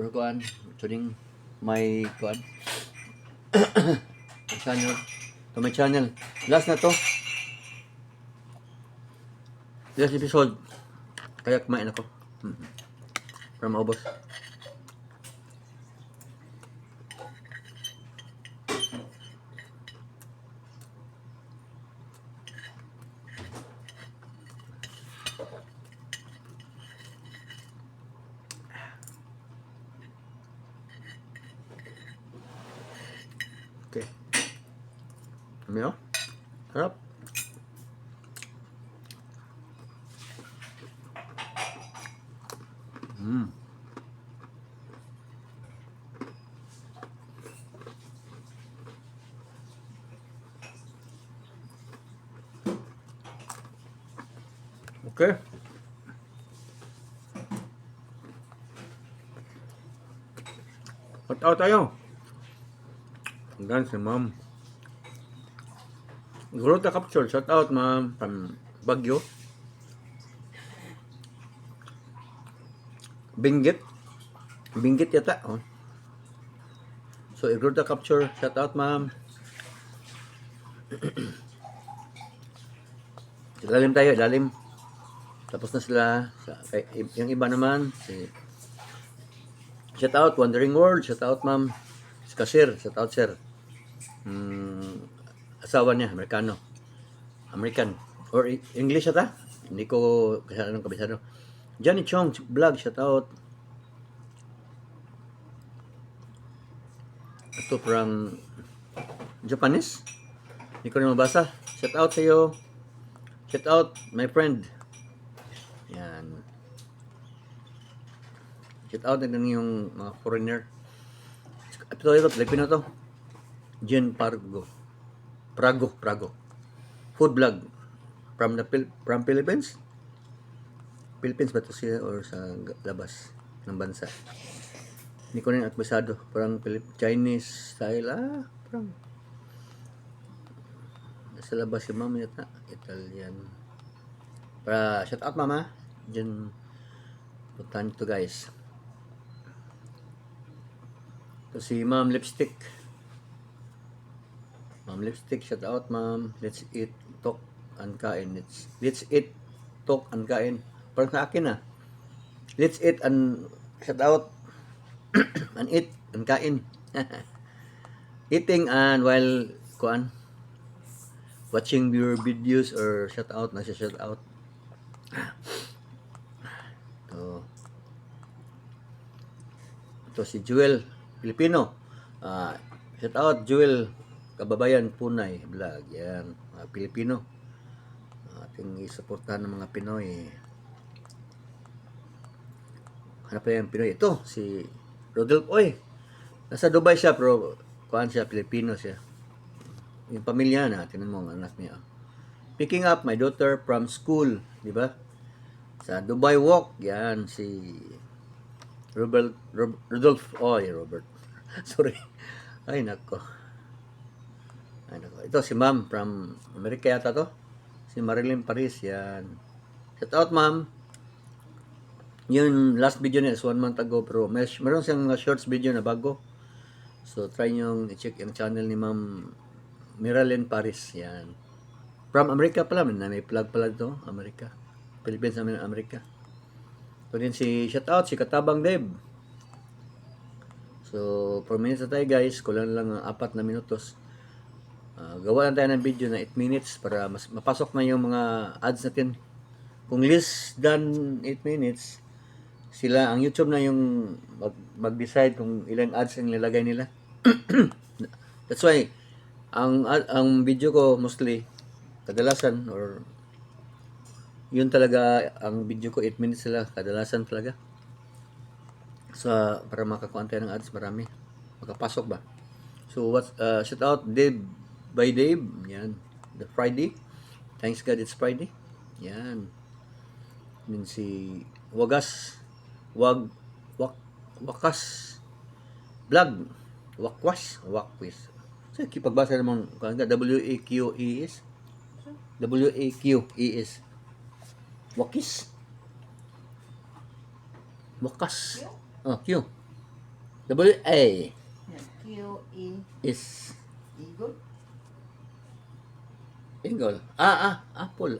for kuan tuning my kuan channel to my channel. Last na to. Last episode. Kaya kumain ako. Para maubos. Okay. Ano? Harap. Okay. Shout out tayo. Hanggang si ma'am. Guro ta capture. Shout out ma'am. From Baguio. Benguet. Benguet yata. Oh. So, guro ta capture. Shout out ma'am. Lalim tayo. Lalim. Tapos na sila. Yung iba naman. Shout out Wandering World. Shout out ma'am. Kasir. Shout out sir. Asawa niya. Amerikano. American. Or English ata. Hindi ko kasalanan kabisado. Johnny Chong vlog. Shout out. Ito from Japanese. Hindi ko na mabasa. Shout out sa iyo. Shout out my friend. Yan. Shout out din yung mga foreigner. Ito, Filipino to. Jen Prago. Food vlog. From Philippines? Philippines ba ito siya or sa labas ng bansa? Hindi ko na akbisado. Parang Chinese style. Parang nasa labas si mama yata. Italian. Para shout out mama. Jen puntahan ito guys. Ito si Ma'am Lipstick. Ma'am Lipstick, shout out ma'am. Let's eat, talk, and kain. Let's eat, talk, and kain. Parang sa akin Let's eat and shout out and eat and kain. Eating and while watching your videos or shout out, nasa shout out. Ito si Jewel Filipino. Shout out Jewel Kababayan Punay vlog. Yan, mga Pilipino. Ating isuportahan ng mga Pinoy. Hanap pa yung Pinoy. Ito, si Rodolfo. Oy, nasa Dubai siya, pero kuhaan siya, Pilipino siya. Yung pamilya na, tinan mo ang anak niya. Picking up my daughter from school, di ba? Sa Dubai Walk, yan, si Rodolfo. Robert. Sorry. Ay, nako. Ito si ma'am from Amerika yata to. Si Marilyn Paris, yan. Shout out ma'am. Yung last video niya is 1 month ago, pero meron siyang shorts video na bago. So, try nyo i-check yung channel ni ma'am Marilyn Paris, yan. From Amerika pala, may plug pala to, Amerika. Philippines, Amerika. So, din shout out si Katabang Dave. So, 4 minutes na tayo guys. Kulang lang 4 na minutos. Gawa lang tayo ng video na 8 minutes para mas mapasok na yung mga ads natin. Kung less than 8 minutes, ang YouTube na yung mag-decide kung ilang ads ang nilagay nila. That's why, ang video ko mostly, kadalasan, or yun talaga, ang video ko 8 minutes sila, kadalasan talaga. So, para makakuha tayo ng ads, marami. Makapasok ba? So, shout out Dave by Dave. Yan. The Friday. Thanks God it's Friday. Yan. Then si Wakas vlog. Wakwis. So, pagbasa naman, W-A-Q-E-S. W-A-Q-E-S. Wakas. Q. W-A Yan. Q-E. is Eagle. Eagle. Apple.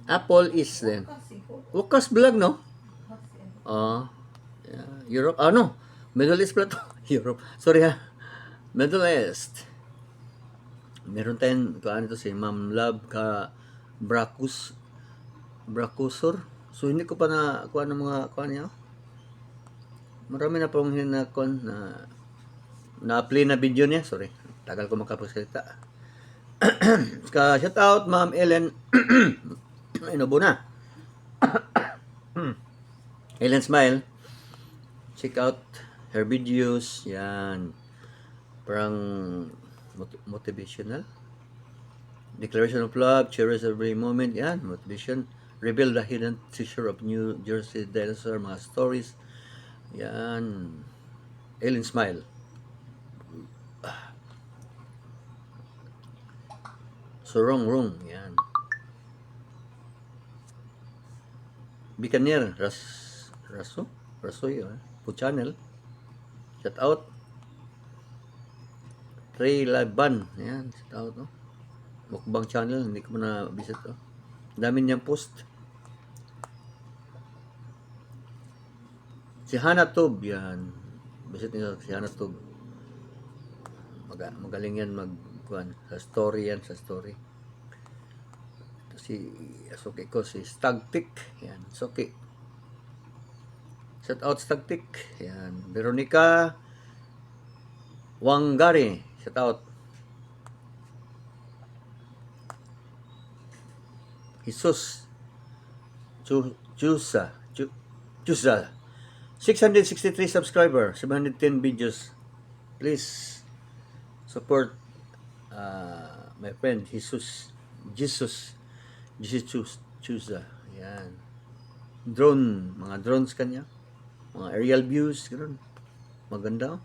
Apple is then. Siguro. Wakas vlog, no? Kasi, Yeah. Europe. No. Middle East pala to. Europe. Sorry ha. Middle East. Meron tayong, ano to si Ma'am Love ka Bracusor. So, hindi ko pa na kuha ng mga kuha niya. Marami na pong hinakon na-play na video niya. Sorry. Tagal ko makapagsalita. Shout out, Ma'am Ellen. Inubo na. Ellen Smile. Check out her videos. Yan. Parang motivational. Declaration of love, cherish every moment. Yan, motivation. Reveal the hidden treasure of New Jersey dinosaur, mga stories. Yan. Ellen Smile. So, wrong. Yan. Bikaner, Rasoy, po channel. Shout out. Ray Laban. Yan, shout out, no? Mukbang channel, hindi ko na visit, oh. Dami niyang post. Si Hannah Tube, yan. Visit niyo si Hannah Tube. Magaling yan sa story yan, sa story. Ito si Asoke ko, si Stagtik. Yan, Asoke. Shout out Stagtik. Yan, Veronica Wangari. Shout out. Jesus Chusa 663 subscriber, 710 videos. Please support my friend Jesus Chusa. Yan. Mga drones kanya. Mga aerial views, ganoon. Maganda, oh.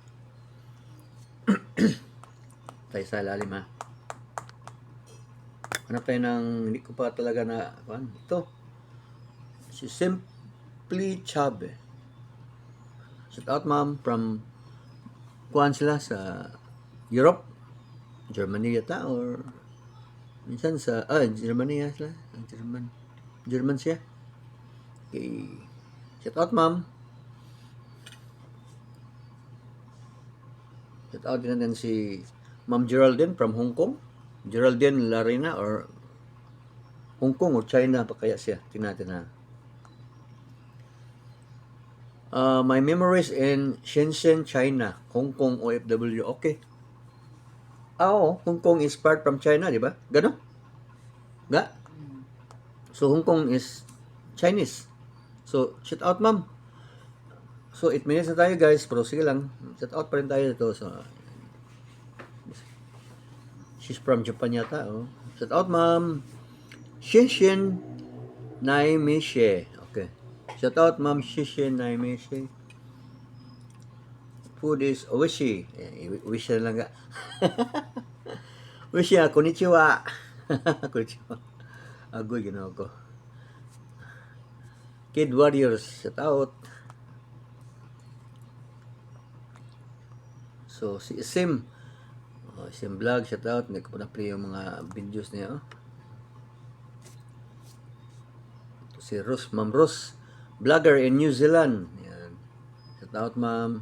Tayo sa lalim, ha. Hanap tayo ng, hindi ko pa talaga na, ito. Si Simply Chabe. Shout out, ma'am, from, sila sa Europe, Germany yata, or, minsan sa, Germany yata sila, German siya. Okay. Shout out, ma'am. Shout out din natin si Ma'am Geraldine from Hong Kong. Geraldine Larina, or Hong Kong or China pa kaya siya. Tingnan natin, ha. My memories in Shenzhen, China. Hong Kong OFW. Okay. Oo, Hong Kong is part from China, di ba? Gano? Ga? So, Hong Kong is Chinese. So, shout out, ma'am. So, 8 minutes na tayo, guys. Pero sige lang. Shout out pa rin tayo dito. So, she's from Japan yata, oh. Shout out, ma'am. Shishin Naimishe. Okay. Shout out, ma'am. Shishin Naimishe. Food is oishi. Wish na lang ga. Wish ya, konnichiwa. Konnichiwa. Agoy, ginawa ko. Kid Warriors. Shout out. So, si Sim. Sim Vlog, shout out. Hindi ko pa na-play yung mga videos niya, oh. Si Rose, Ma'am Rose, vlogger in New Zealand. Yan. Shout out, ma'am.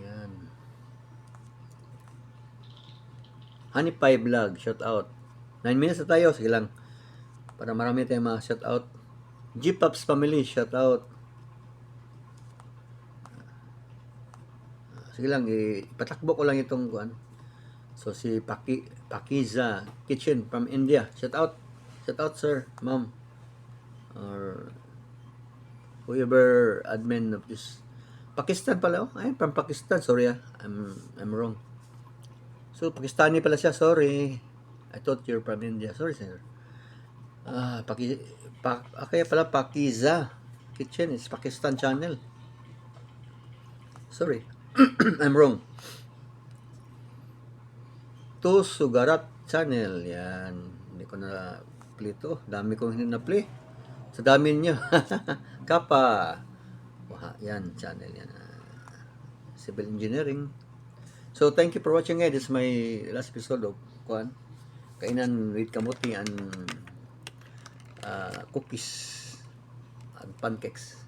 Yan. Honey Pie Vlog, shout out. 9 minutes na tayo, sige lang. Para marami tayong mga shout out. G-Pops Family, shout out. Sige lang, ipatakbo ko lang itong kuan. So, si Pakiza Kitchen from India. Shout out. Shout out, sir, ma'am. Or whoever admin of this. Pakistan pala, oh. Ay, from Pakistan. Sorry, I'm wrong. So, Pakistani pala siya. Sorry. I thought you're from India. Sorry, sir. Kaya pala Pakiza Kitchen. It's Pakistan channel. Sorry. I'm wrong. To Sugarat channel. Yan. Hindi ko na play to. Dami kong hindi na play. Sa dami niyo. Kapa. Yan, channel yan. Civil Engineering. So, thank you for watching guys. This is my last episode of Kuan. Kainan with kamuti and cookies and pancakes.